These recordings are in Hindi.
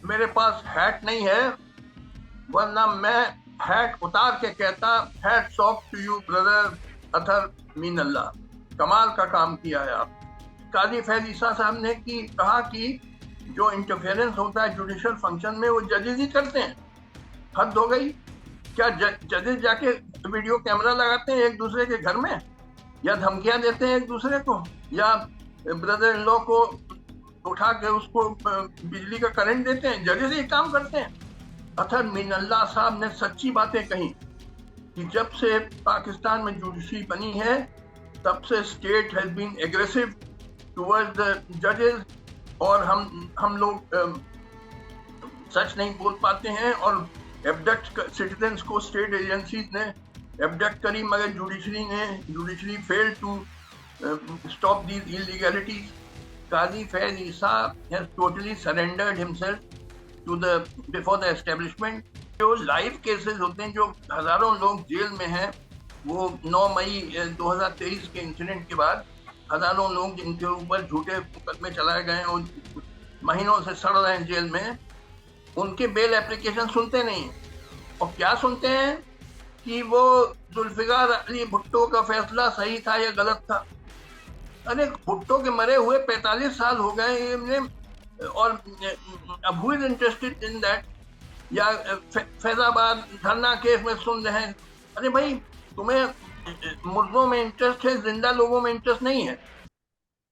मेरे पास हैट नहीं है, वरना मैं हैट उतार के कहता hats off to you brother Athar Minallah. कमाल का काम किया है आप। काजी फैज ईसा साहब ने कहा कि जो इंटरफेरेंस होता है जुडिशियल फंक्शन में वो जजेस ही करते हैं। हद हो गई। क्या जजेस जाके वीडियो कैमरा लगाते हैं एक दूसरे के घर में, या धमकियां देते हैं एक दूसरे को, या ब्रदर इन लॉ को उठा के उसको बिजली का करंट देते हैं? जजेस ही काम करते हैं। अतर मीनल्ला साहब ने सच्ची बातें कही कि जब से पाकिस्तान में जुडिशरी बनी है तब से state has been aggressive towards the जजेस, और हम लोग सच नहीं बोल पाते हैं, और एबडक्ट सिटीजन्स को स्टेट एजेंसीज ने एबडक्ट करी, मगर judiciary fail to stop these illegalities. Qazi Faiz Isa has totally surrendered himself to the before the establishment. जो लाइव केसेस होते हैं, जो हजारों लोग जेल में हैं, वो 9 मई 2023 के इंसिडेंट के बाद हजारों लोग जिनके ऊपर झूठे मुकदमे चलाए गए और महीनों से सड़ रहे हैं जेल में, उनके बेल एप्लीकेशन सुनते नहीं। और क्या सुनते हैं कि वो जुल्फिकार अली भुट्टो का फैसला सही था या गलत था। अरे भुट्टो के मरे हुए 45 साल हो गए, और अब who is interested in that? या फैजाबाद धरना केस में सुन रहे हैं। अरे भाई, तुम्हें मुर्दों में इंटरेस्ट है, जिंदा लोगों में इंटरेस्ट नहीं है।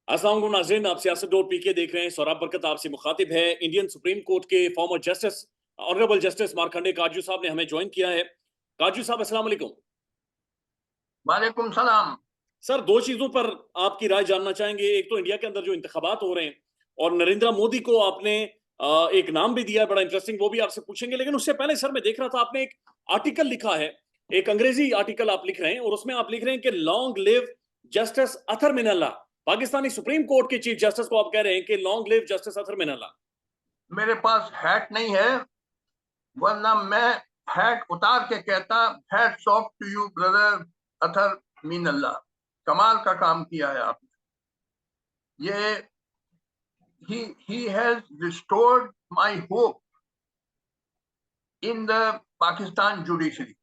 अस्सलाम वालेकुम नाज़रीन, आप सियासत डॉट पीके देख रहे हैं। सौरभ बरकत आपसे मुखातिब है। इंडियन सुप्रीम कोर्ट के former justice honourable justice Markandey Katju साहब ने हमें ज्वाइन किया है। काजू साहब अस्सलाम वालेकुम। वालेकुम सलाम। सर, दो चीजों पर आपकी राय जानना चाहेंगे। एक तो इंडिया के अंदर जो इंतखाबात हो रहे हैं, और नरेंद्र मोदी को आपने एक नाम भी दिया है बड़ा इंटरेस्टिंग, वो भी आपसे पूछेंगे। लेकिन उससे पहले सर, मैं देख रहा था आपने एक आर्टिकल लिखा है, एक अंग्रेजी आर्टिकल आप लिख रहे हैं, और उसमें आप लिख रहे हैं कि लॉन्ग लिव जस्टिस अतर मिनल्ला। पाकिस्तानी सुप्रीम कोर्ट के चीफ जस्टिस को आप कह रहे हैं कि लॉन्ग लिव जस्टिस अतर मिनल्ला। मेरे पास हैट नहीं है, वरना मैं हैट उतार के कहता hats off to you brother Athar Minallah. कमाल का काम किया है आपने। ये he has restored my hope in the Pakistan judiciary.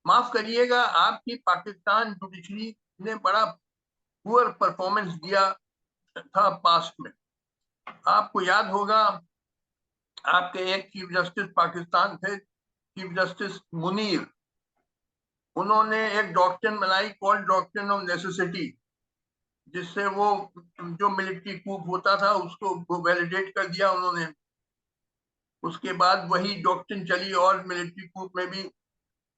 माफ करिएगा, आपकी पाकिस्तान जुडिशरी ने बड़ा पुअर परफॉर्मेंस दिया था पास्ट में। आपको याद होगा, आपके एक चीफ जस्टिस पाकिस्तान थे, चीफ जस्टिस मुनीर। उन्होंने एक डॉक्ट्रिन बनाई कॉल्ड डॉक्ट्रिन ऑफ नेसेसिटी, जिससे वो जो मिलिट्री कूप होता था उसको वैलिडेट कर दिया उन्होंने। उसके बाद वही डॉक्ट्रिन चली और मिलिट्री कूप में भी,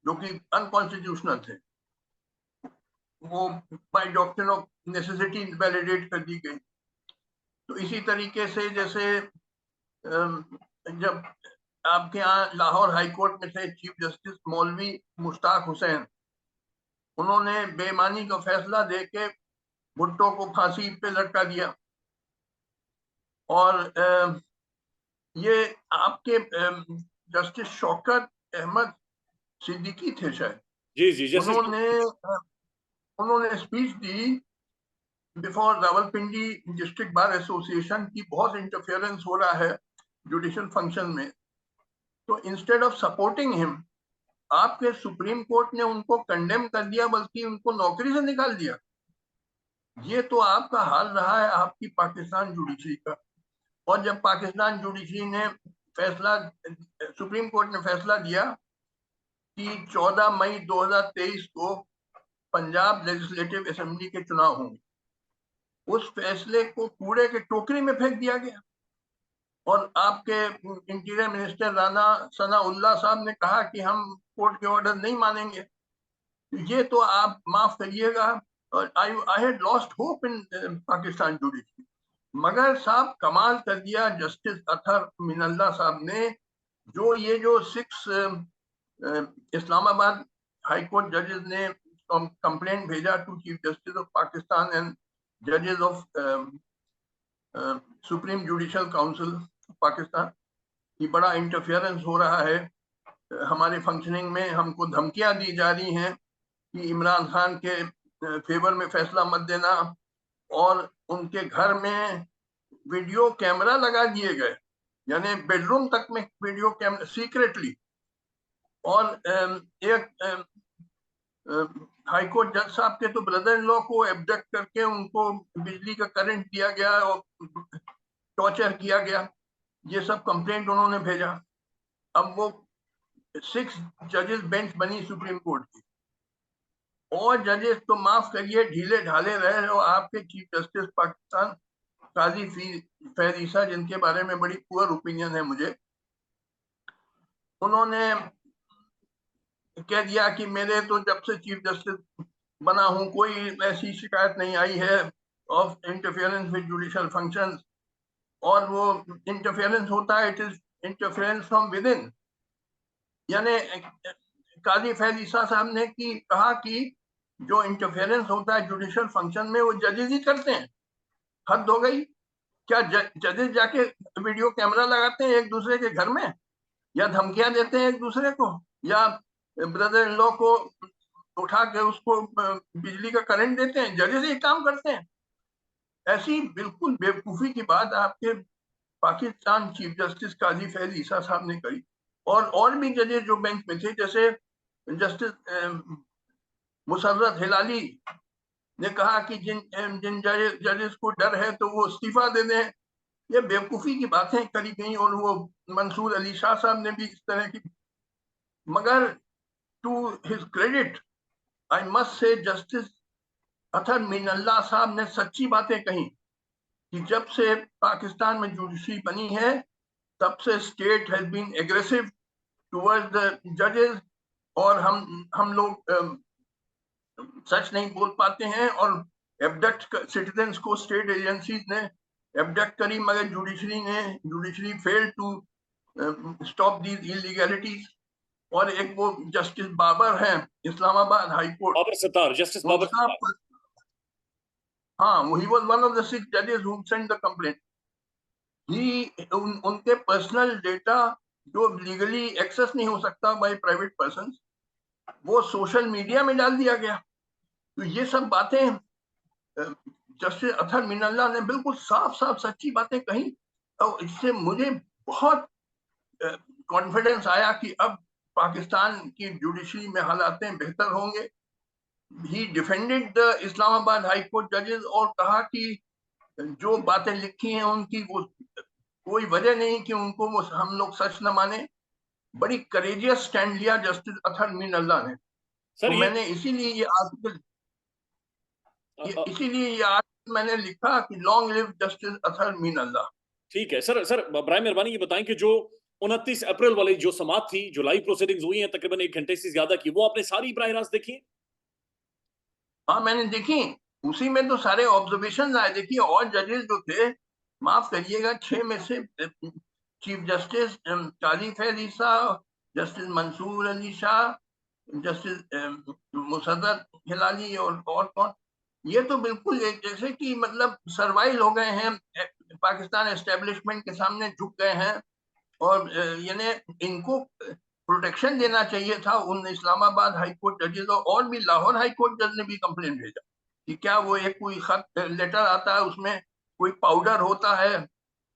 जो कि अनकॉन्स्टिट्यूशनल थे, वो by doctrine of necessity validate कर दी गई। तो इसी तरीके से जैसे जब आपके यहाँ लाहौर हाई कोर्ट में थे चीफ जस्टिस मौलवी मुश्ताक हुसैन, उन्होंने बेईमानी का फैसला देके भुट्टो को फांसी पे लटका दिया। और ये आपके जस्टिस शौकत अहमद सिद्दीकी थे शायद, जी जी, जैसे उन्होंने स्पीच दी before Rawalpindi district bar association की बहुत इंटरफेरेंस हो रहा है जुडिशियल फंक्शन में। तो इंस्टेड ऑफ सपोर्टिंग हिम, आपके सुप्रीम कोर्ट ने उनको कंडेम कर दिया, बल्कि उनको नौकरी से निकाल दिया। ये तो आपका हाल रहा है आपकी पाकिस्तान जुडिशरी का। और जब पाकिस्तान जुडिशरी ने फैसला, सुप्रीम कोर्ट ने फैसला दिया कि 14 मई 2023 को पंजाब लेजिस्लेटिव असेंबली के चुनाव होंगे, उस फैसले को कूड़े के टोकरी में फेंक दिया गया। और आपके इंटीरियर मिनिस्टर राना सनाउल्लाह साहब ने कहा कि हम कोर्ट के ऑर्डर नहीं मानेंगे। ये तो आप माफ करिएगा, I had lost hope in Pakistan judiciary. मगर साहब कमाल कर दिया जस्टिस अतर मिनल्ला साहब ने, जो 6 इस्लामाबाद हाई कोर्ट जजेस ने कंप्लेंट भेजा to chief justice of Pakistan and जजेस of supreme judicial council Pakistan, की बड़ा इंटरफेरेंस हो रहा है हमारे फंक्शनिंग में। हमको धमकियां दी जा रही हैं कि इमरान खान के फेवर में फैसला मत देना, और उनके घर में वीडियो कैमरा लगा दिए गए। यानी बेडरूम तक में वीडियो कैमरा सीक्रेटली। और एक हाईकोर्ट जज साहब के तो ब्रदर इन लॉ को एब्डक्ट करके उनको बिजली का करंट दिया गया और टॉर्चर किया गया, ये सब कंप्लेंट उन्होंने भेजा। अब वो 6 जजेस बेंच बनी सुप्रीम कोर्ट की, और जजेस तो माफ करिए ढीले ढाले रहे। और आपके चीफ जस्टिस पाकिस्तान काजी फैज ईसा, जिनके बारे में बड़ी पुअर ओपिनियन है मुझे, उन्होंने कह दिया कि मेरे तो जब से चीफ जस्टिस बना हूं कोई ऐसी शिकायत नहीं आई है of interference with judicial functions. और वो इंटरफेरेंस होता है, it is interference from with in. यानी काजी फैज ईसा साहब ने कहा कि जो इंटरफेरेंस होता है जुडिशियल फंक्शन में वो जजेस ही करते हैं। हद हो गई। क्या जजेस जाके वीडियो कैमरा लगाते हैं एक दूसरे के घर में, या धमकियां देते हैं एक दूसरे को, या ब्रदर इन लॉ को उठा के उसको बिजली का करंट देते हैं? जजेस ही काम करते हैं। ऐसी बिल्कुल बेवकूफी की बात आपके पाकिस्तान चीफ जस्टिस काजी फैज ईसा साहब ने कही। और भी जजेस जो बेंच में थे, जैसे जस्टिस मुसर्रत हिलाली ने कहा कि जिन जिन जजेस को डर है तो वो इस्तीफा दे दें। ये बेवकूफी की बातें करी गई। और वो मंसूर अली शाह साहब ने भी इस तरह की। मगर to his credit I must say justice Athar Minallah sahab ने सच्ची बातें कही कि जब से पाकिस्तान में जुडिशरी बनी है तब से state has been aggressive towards the जजेस। और हम लोग सच नहीं बोल पाते हैं, और एबडक्ट सिटीजन्स को स्टेट एजेंसीज ने एबडक्ट करी, मगर judiciary fail to stop these illegalities. और एक वो जस्टिस बाबर हैं Islamabad high court, Babar Sattar, justice Babar Sattar. हाँ, he was one of the 6 जजेस हु सेंट द कंप्लेंट। उनके पर्सनल डेटा जो लीगली एक्सेस नहीं हो सकता बाय प्राइवेट पर्सन, वो सोशल मीडिया में डाल दिया गया। तो ये सब बातें जस्टिस अतर मीनल्ला ने बिल्कुल साफ साफ सच्ची बातें कही। और इससे मुझे बहुत कॉन्फिडेंस आया कि अब पाकिस्तान की जुडिशरी में हालातें बेहतर होंगे। He defended the Islamabad high court जजेस और कहा कि जो बातें लिखी हैं उनकी वो कोई वजह नहीं कि उनको वो हम लोग सच न माने। बड़ी करेजियस स्टैंड लिया जस्टिस अतर मीनल्ला ने। सर तो ये मैंने इसीलिए ये आर्टिकल मैंने लिखा कि लॉन्ग लिव जस्टिस अतर मीनल्ला। ठीक है सर। सर बराए मेहरबानी ये बताएं कि जो 29 अप्रैल वाली जो समाअत थी, जो लाइव प्रोसीडिंग्स हुई हैं तकरीबन 1 घंटे से ज्यादा की, वो आपने सारी बराह रास्त देखी? हाँ, मैंने देखी। उसी में तो सारे ऑब्जर्वेशन आए। देखिए, और जजेस जो थे, माफ करिएगा, 6 में से चीफ जस्टिस काजी फैज ईसा, जस्टिस मंसूर अली शाह, जस्टिस मुसद्दत हिलाली और कौन, ये तो बिल्कुल एक जैसे कि मतलब सर्वाइव हो गए हैं, पाकिस्तान एस्टेब्लिशमेंट के सामने झुक गए हैं। और यानी इनको प्रोटेक्शन देना चाहिए था उन इस्लामाबाद हाई कोर्ट जजेस। और भी लाहौर हाई कोर्ट जज ने भी कंप्लेंट भेजा कि क्या वो एक कोई खत लेटर आता है उसमें कोई पाउडर होता है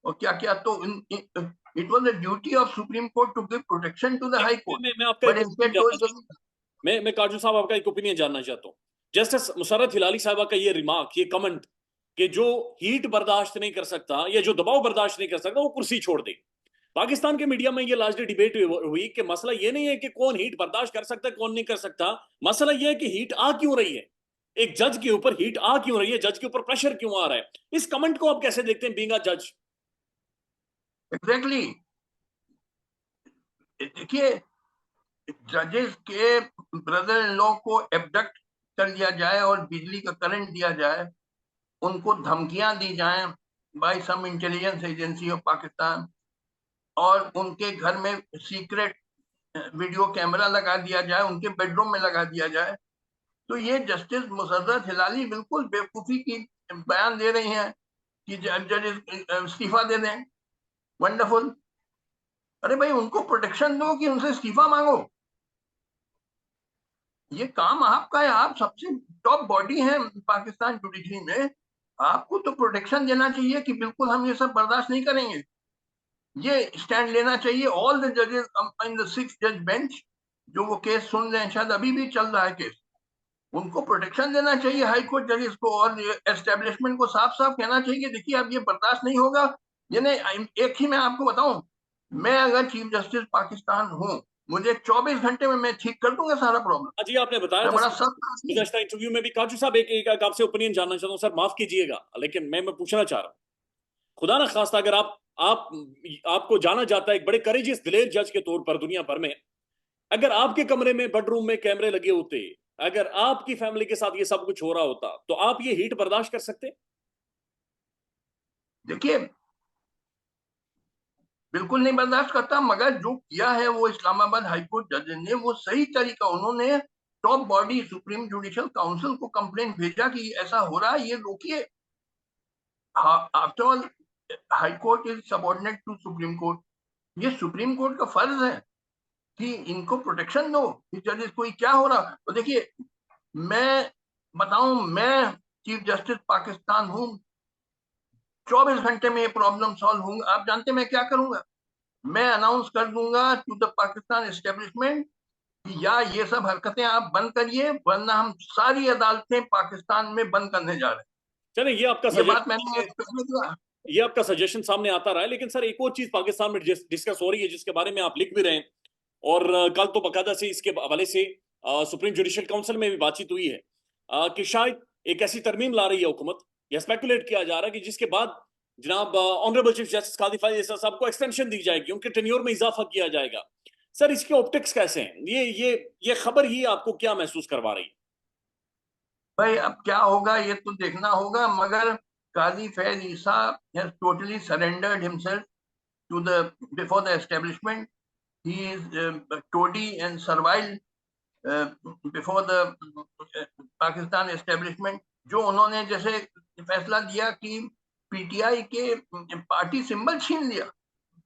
और क्या क्या। तो it was the duty of supreme court to give protection to the high court, मैं आपका बट एक ओपिनियन इंस्टेड जानना चाहता हूँ। मैं काजू साहब आपका एक ओपिनियन जानना चाहता हूँ। जस्टिस मुसर्रत हिलाली साहबा का ये रिमार्क, ये कमेंट कि जो हीट बर्दाश्त नहीं कर सकता या जो दबाव बर्दाश्त नहीं कर सकता वो कुर्सी छोड़ दे। पाकिस्तान के मीडिया में ये लार्जली डिबेट हुई कि मसला ये नहीं है कि कौन हीट बर्दाश्त कर सकता है कौन नहीं कर सकता, मसला ये है कि हीट आ क्यों रही है, एक जज के ऊपर हीट आ क्यों रही है, जज के ऊपर प्रेशर क्यों आ रहा है। इस कमेंट को आप कैसे देखते हैं बीइंग अ जज? एग्जैक्टली। देखिए, जजेस के ब्रदर इन लॉ को एबडक्ट कर लिया जाए और बिजली का करंट दिया जाए, उनको धमकियां दी जाएं by some intelligence agency of Pakistan, और उनके घर में सीक्रेट वीडियो कैमरा लगा दिया जाए, उनके बेडरूम में लगा दिया जाए। तो ये जस्टिस मुसर्रत हिलाली बिल्कुल बेवकूफी की बयान दे रही हैं कि जज इस्तीफा दे दें। वंडरफुल। अरे भाई, उनको प्रोटेक्शन दो कि उनसे इस्तीफा मांगो। ये काम आपका है, आप सबसे टॉप बॉडी है पाकिस्तान जुडिशरी में। आपको तो प्रोटेक्शन देना चाहिए कि बिल्कुल हम ये सब बर्दाश्त नहीं करेंगे। ये स्टैंड लेना चाहिए ऑल द जजेस इन द 6 जज बेंच, जो वो केस सुन रहे हैं, शायद अभी भी चल रहा है केस, उनको प्रोटेक्शन देना चाहिए हाई कोर्ट जजेस को, और एस्टेब्लिशमेंट को साफ साफ कहना चाहिए देखिए अब ये बर्दाश्त नहीं होगा। ये नहीं, एक ही मैं आपको बताऊं, मैं अगर चीफ जस्टिस पाकिस्तान हूं, मुझे 24 घंटे में मैं ठीक कर दूंगा सारा प्रॉब्लम। जी आपने बताया मैं था बड़ा सख्त आदमी हूं। गुज़श्ता इंटरव्यू में भी। काजू साहब एक आपसे ओपिनियन जानना चाहता हूँ सर, माफ कीजिएगा, लेकिन मैं पूछना चाह रहा हूँ, खुदा ना खास्ता अगर आप आपको जाना जाता है एक बड़े करेजियस दिलेर जज के तौर पर दुनिया भर में, अगर आपके कमरे में बेडरूम में कैमरे लगे होते, अगर आपकी फैमिली के साथ ये सब कुछ हो रहा होता, तो आप ये हीट बर्दाश्त कर सकते? देखिए बिल्कुल नहीं बर्दाश्त करता, मगर जो किया है वो इस्लामाबाद हाईकोर्ट जज ने वो सही तरीका, उन्होंने top body supreme judicial council को कंप्लेन भेजा कि ऐसा हो रहा है, ये रोकिए। After all high court is subordinate to supreme court, ये सुप्रीम कोर्ट का फर्ज है कि इनको प्रोटेक्शन दो कि जजेस कोई क्या हो रहा। तो देखिए मैं बताऊं, मैं चीफ जस्टिस पाकिस्तान हूं, 24 घंटे में ये प्रॉब्लम सॉल्व होंगे। आप जानते हैं मैं क्या करूंगा? मैं अनाउंस कर दूंगा टू द पाकिस्तान एस्टेब्लिशमेंट कि या ये सब हरकतें आप बंद करिए, वरना हम सारी अदालतें पाकिस्तान में बंद करने जा रहे हैं। चले ये बात मैंने पहले किया। ये आपका सजेशन सामने आता रहा है, लेकिन सर एक और चीज पाकिस्तान में डिस्कस हो रही है जिसके बारे में आप लिख भी रहे हैं, और कल तो बकायदा से इसके हवाले से सुप्रीम जुडिशियल काउंसिल में भी बातचीत हुई है कि शायद एक ऐसी तरमीम ला रही है हुकूमत, या स्पेकुलेट किया जा रहा है कि जिसके बाद जनाब ऑनरेबल चीफ जस्टिस कादी फायद ईसा साहब को एक्सटेंशन दी जाएगी, उनके टेन्योर में इजाफा किया जाएगा। सर इसके ऑप्टिक्स कैसे हैं? ये खबर ही आपको क्या महसूस करवा रही है? भाई अब क्या होगा ये तो देखना होगा, मगर काजी फैज ईसा has totally surrendered himself to the before the establishment. He is toady and servile before the Pakistan establishment. जो उन्होंने जैसे फैसला दिया कि पीटीआई के पार्टी सिंबल छीन लिया,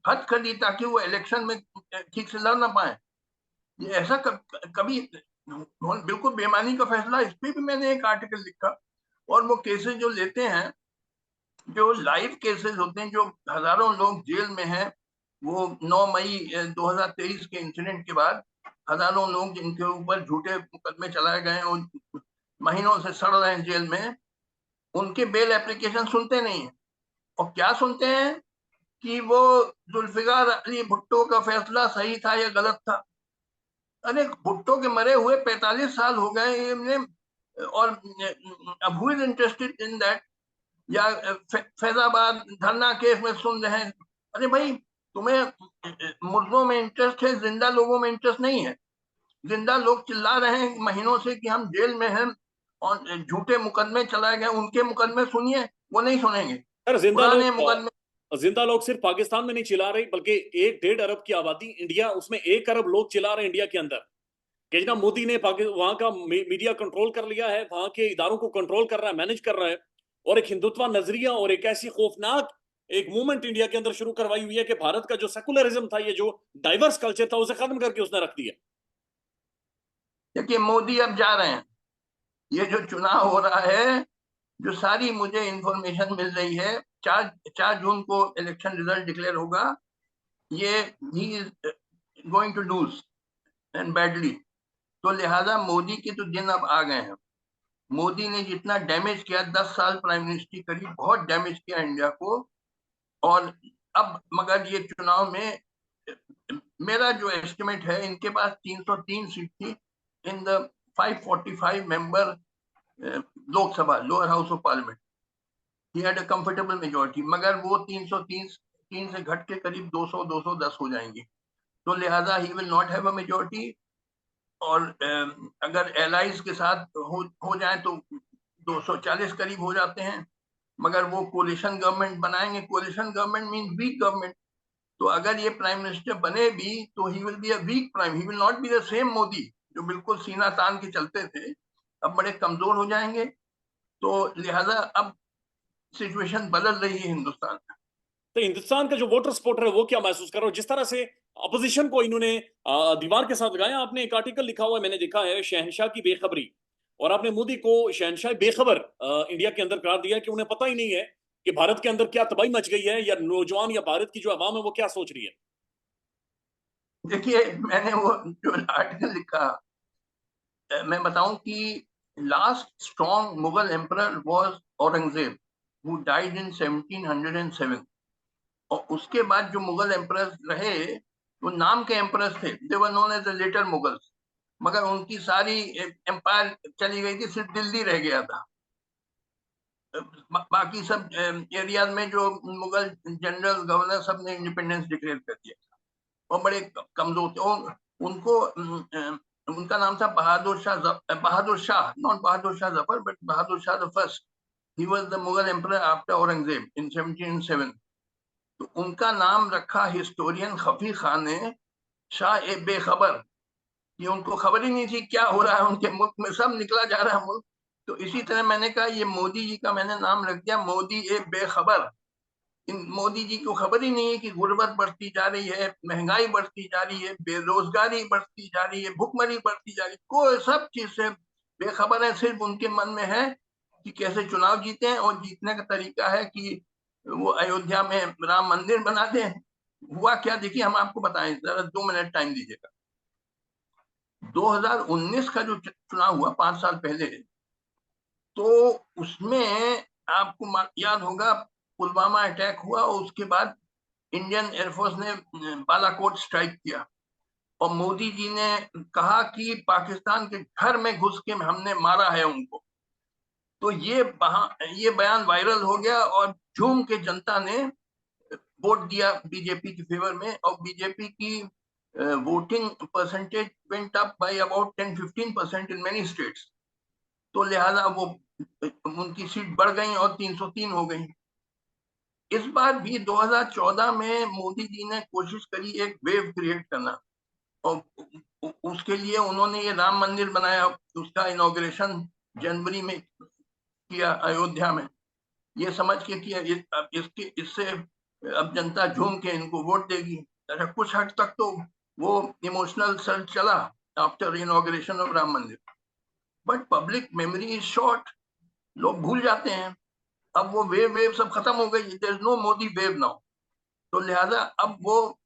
हद कर दी ताकि वो इलेक्शन में ठीक से लड़ ना पाए, ये ऐसा कभी बिल्कुल बेमानी का फैसला। इस पे भी मैंने एक आर्टिकल लिखा। और वो केसेस जो लेते हैं, जो लाइव केसेस होते हैं, जो हजारों लोग जेल में हैं, वो 9 मई 2023 के इंसिडेंट के बाद हजारों लोग जिनके ऊपर झूठे मुकदमे चलाए गए और महीनों से सड़ रहे हैं जेल में, उनके बेल एप्लीकेशन सुनते नहीं है। और क्या सुनते हैं कि वो जुल्फिकार अली भुट्टो का फैसला सही था या गलत था। अरे भुट्टो के मरे हुए 45 साल हो गए, और who is interested in that? या फैजाबाद धरना केस में सुन रहे हैं। अरे भाई तुम्हें मुर्दों में इंटरेस्ट है, जिंदा लोगों में इंटरेस्ट नहीं है। जिंदा लोग चिल्ला रहे हैं महीनों से कि हम जेल में हैं और झूठे मुकदमे चलाए गए, उनके मुकदमे सुनिए, वो नहीं सुनेंगे। सर पुराने मुकदमे। जिंदा लोग सिर्फ पाकिस्तान में नहीं चिल्ला रहे, बल्कि 1-1.5 अरब की आबादी इंडिया, उसमें 1 अरब लोग चिल्ला रहे हैं इंडिया के अंदर कि जनाब मोदी ने वहां का मीडिया कंट्रोल कर लिया है, वहां के इदारों को कंट्रोल कर रहा है, मैनेज कर रहा है, और एक हिंदुत्व नजरिया और एक ऐसी खौफनाक एक मूवमेंट इंडिया के अंदर शुरू करवाई हुई है कि भारत का जो सेकुलरिज्म था, ये जो डाइवर्स कल्चर था, उसे खत्म करके उसने रख दिया। देखिए मोदी अब जा रहे हैं, ये जो चुनाव हो रहा है, जो सारी मुझे इंफॉर्मेशन मिल रही है, 4 जून को इलेक्शन रिजल्ट डिक्लेयर होगा। ये he is going to lose and badly. तो लिहाजा मोदी के तो दिन अब आ गए हैं। मोदी ने जितना डैमेज किया, 10 साल प्राइम मिनिस्ट्री करी, बहुत डैमेज किया इंडिया को। और अब मगर ये चुनाव में मेरा जो एस्टिमेट है, इनके पास 303 सीट थी in the 545 member Lok Sabha, lower house of parliament. He had a comfortable majority, मगर वो 303 से घट के करीब 200-210 हो जाएंगी। तो लिहाजा ही will not have a majority. और अगर एलाइज के साथ हो जाए तो 240 करीब हो जाते हैं। मगर वो कोलिशन गवर्नमेंट बनाएंगे, coalition government mean weak government. तो अगर ये प्राइम मिनिस्टर बने भी तो he will be a weak prime, he will not be the same Modi जो बिल्कुल सीना तान के चलते थे, अब बड़े कमजोर हो जाएंगे। तो लिहाजा अब सिचुएशन बदल रही है हिंदुस्तान में। तो हिंदुस्तान का जो वोटर सपोर्टर है वो क्या महसूस कर रहा हो, जिस तरह से अपोजिशन को इन्होंने दीवार के साथ लगाया? आपने एक आर्टिकल लिखा हुआ है, मैंने देखा है, शहनशाह की बेखबरी, और आपने मोदी को शहनशाह बेखबर इंडिया के अंदर करार दिया कि उन्हें पता ही नहीं है कि भारत के अंदर क्या तबाही मच गई है, या नौजवान या भारत की जो आवाम है वो क्या सोच रही है? देखिए, मैंने वो जो आर्टिकल लिखा, मैं बताऊं कि last strong Mughal emperor was Aurangzeb, who died in 1707। और उसके बाद जो मुगल एम्परर्स रहे वो नाम के एम्परर्स थे, they were known as the later Mughals, मगर उनकी सारी एम्पायर चली गई थी, सिर्फ दिल्ली रह गया था। बाकी सब एरियाज में जो मुगल जनरल गवर्नर सब ने इंडिपेंडेंस डिक्लेयर कर दिया था, वो बड़े कमजोर थे। उनको उनका नाम था Bahadur Shah, not Bahadur Shah Zafar but Bahadur Shah the first. He was the Mughal emperor after Aurangzeb in 1707। तो उनका नाम रखा हिस्टोरियन खफी खान ने शाह ए बेखबर, ये उनको खबर ही नहीं थी क्या हो रहा है उनके मुल्क में, सब निकला जा रहा है मुल्क। तो इसी तरह मैंने कहा ये मोदी जी का मैंने नाम रख दिया मोदी ए बेखबर। इन मोदी जी को खबर ही नहीं है कि गुर्बत बढ़ती जा रही है, महंगाई बढ़ती जा रही है, बेरोजगारी बढ़ती जा रही है, भुखमरी बढ़ती जा रही है, कोई सब चीज से बेखबर है। सिर्फ उनके मन में है कि कैसे चुनाव जीते, और जीतने का तरीका है कि वो अयोध्या में राम मंदिर बना दें। हुआ क्या, देखिए हम आपको बताएं, जरा 2 मिनट टाइम दीजिएगा। 2019 का जो चुनाव हुआ 5 साल पहले, तो उसमें आपको याद होगा पुलवामा अटैक हुआ, और उसके बाद इंडियन एयरफोर्स ने बालाकोट स्ट्राइक किया, और मोदी जी ने कहा कि पाकिस्तान के घर में घुस के हमने मारा है उनको। तो ये बयान वायरल हो गया, और झूम के जनता ने वोट दिया बीजेपी के फेवर में, और बीजेपी की voting percentage went up by about 10-15% in many states. तो लिहाजा वो उनकी सीट बढ़ गई और 303 हो गई। इस बार भी 2014 में मोदी जी ने कोशिश करी एक वेव क्रिएट करना, और उसके लिए उन्होंने ये राम मंदिर बनाया, उसका इनॉग्रेशन जनवरी में किया अयोध्या में, ये समझ के किया इससे अब जनता झूम के इनको वोट देगी। कुछ हद तक तो वो इमोशनल सर्च चला आफ्टर इनॉग्रेशन ऑफ राम मंदिर, but public memory is short, लोग भूल जाते हैं। अब वो वेव सब खत्म हो गई, there is no Modi wave now. तो लिहाजा अब वो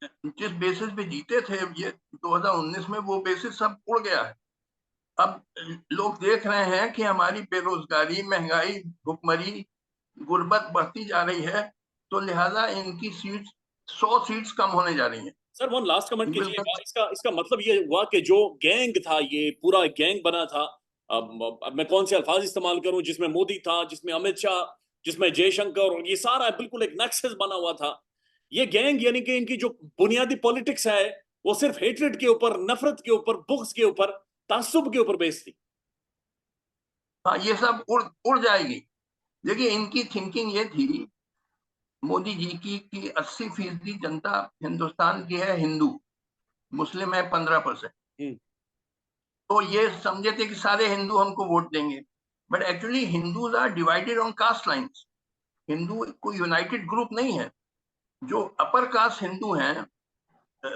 जिस बेसिस पे जीते थे ये 2019 में, वो बेसिस सब उड़ गया है। अब लोग देख रहे हैं कि हमारी बेरोजगारी, महंगाई, भुखमरी, गुर्बत बढ़ती जा रही है, तो लिहाजा इनकी सीट 100 सीट्स कम होने जा रही हैं। सर वन लास्ट कमेंट कीजिएगा, इसका मतलब ये हुआ कि जो गैंग था, ये पूरा गैंग बना था, अब मैं कौन से अल्फाज इस्तेमाल करूं, जिसमें मोदी था, जिसमें अमित शाह, जिसमें जयशंकर, और ये सारा बिल्कुल एक नेक्सस बना हुआ था। ये गैंग यानी कि इनकी जो बुनियादी पॉलिटिक्स है वो सिर्फ हेट्रेड के ऊपर, नफरत के ऊपर, बुग्ज के ऊपर, तासुब के ऊपर बेस्ड थी। हाँ, ये सब उड़ जाएगी। देखिए, इनकी थिंकिंग ये थी मोदी जी की कि 80% जनता हिंदुस्तान की है हिंदू, मुस्लिम है 15%। तो ये समझे थे कि सारे हिंदू हमको वोट देंगे, but actually Hindus are divided on caste lines. Hindu कोई यूनाइटेड ग्रुप नहीं है। जो अपर कास्ट हिंदू हैं,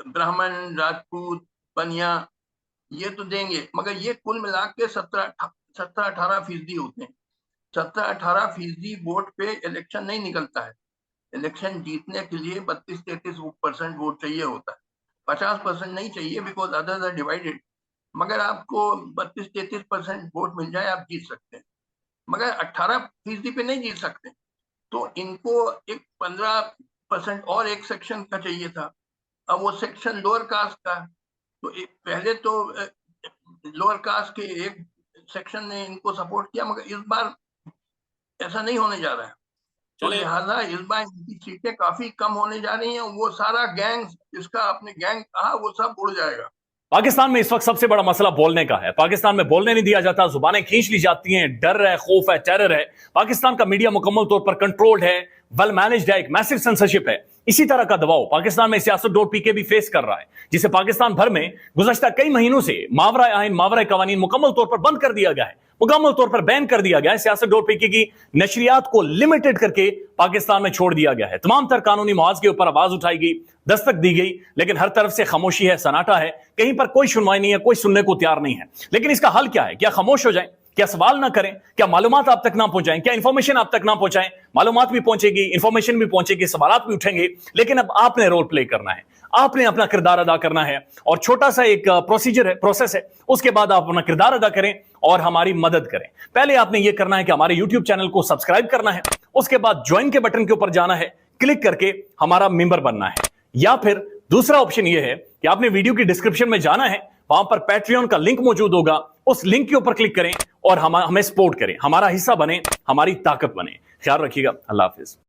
ब्राह्मण, राजपूत, बनिया, ये तो देंगे, मगर ये कुल मिला के 17-18% होते हैं। 17-18% वोट पे इलेक्शन नहीं निकलता है। इलेक्शन जीतने के लिए 32-33% वोट चाहिए होता है, 50% नहीं चाहिए, बिकॉज अदर्स आर डिवाइडेड। मगर आपको 32-33% वोट मिल जाए, आप जीत सकते हैं, मगर 18% पे नहीं जीत सकते। तो इनको एक 15% और एक सेक्शन का चाहिए था। अब वो सेक्शन लोअर कास्ट का, तो पहले तो लोअर कास्ट के एक सेक्शन ने इनको सपोर्ट किया, मगर इस बार ऐसा नहीं होने जा रहा है। तो लिहाजा इस बार इनकी सीटें काफी कम होने जा रही हैं। वो सारा गैंग, जिसका आपने गैंग कहा, वो सब उड़ जाएगा। पाकिस्तान में इस वक्त सबसे बड़ा मसला बोलने का है। पाकिस्तान में बोलने नहीं दिया जाता, जुबानें खींच ली जाती हैं, डर है, खौफ है, टेरर है। पाकिस्तान का मीडिया मुकम्मल तौर पर कंट्रोल्ड है, वेल मैनेज्ड है, एक मैसिव सेंसरशिप है। इसी तरह का दबाव पाकिस्तान में Siyasat.pk भी फेस कर रहा है, जिसे पाकिस्तान भर में गुज़श्ता कई महीनों से मावरा आइन, मावरा कवानीन मुकम्मल तौर पर बंद कर दिया गया है, मुकम्मल तौर पर बैन कर दिया गया है। Siyasat.pk की नशरियात को लिमिटेड करके पाकिस्तान में छोड़ दिया गया है। तमाम तर कानूनी मुआवजे के ऊपर आवाज उठाई गई, दस्तक दी गई, लेकिन हर तरफ से खामोशी है, सन्नाटा है, कहीं पर कोई सुनवाई नहीं है, कोई सुनने को तैयार नहीं है। लेकिन इसका हल क्या है? क्या खामोश हो जाएं? क्या सवाल ना करें? क्या मालूमात आप तक ना पहुंचाएं? क्या इंफॉर्मेशन आप तक ना पहुंचाएं? मालूमात भी पहुंचेगी, इंफॉर्मेशन भी पहुंचेगी, सवालात भी उठेंगे, लेकिन अब आपने रोल प्ले करना है, आपने अपना किरदार अदा करना है। और छोटा सा एक प्रोसीजर है, प्रोसेस है, उसके बाद आप अपना किरदार अदा करें और हमारी मदद करें। पहले आपने यह करना है कि हमारे YouTube चैनल को सब्सक्राइब करना है, उसके बाद ज्वाइन के बटन के ऊपर जाना है, क्लिक करके हमारा मेंबर बनना है। या फिर दूसरा ऑप्शन यह है कि आपने वीडियो की डिस्क्रिप्शन में जाना है, वहां पर पैट्रियन का लिंक मौजूद होगा, उस लिंक के ऊपर क्लिक करें और हमें सपोर्ट करें, हमारा हिस्सा बने, हमारी ताकत बने। ख्याल रखिएगा। अल्लाह हाफिज।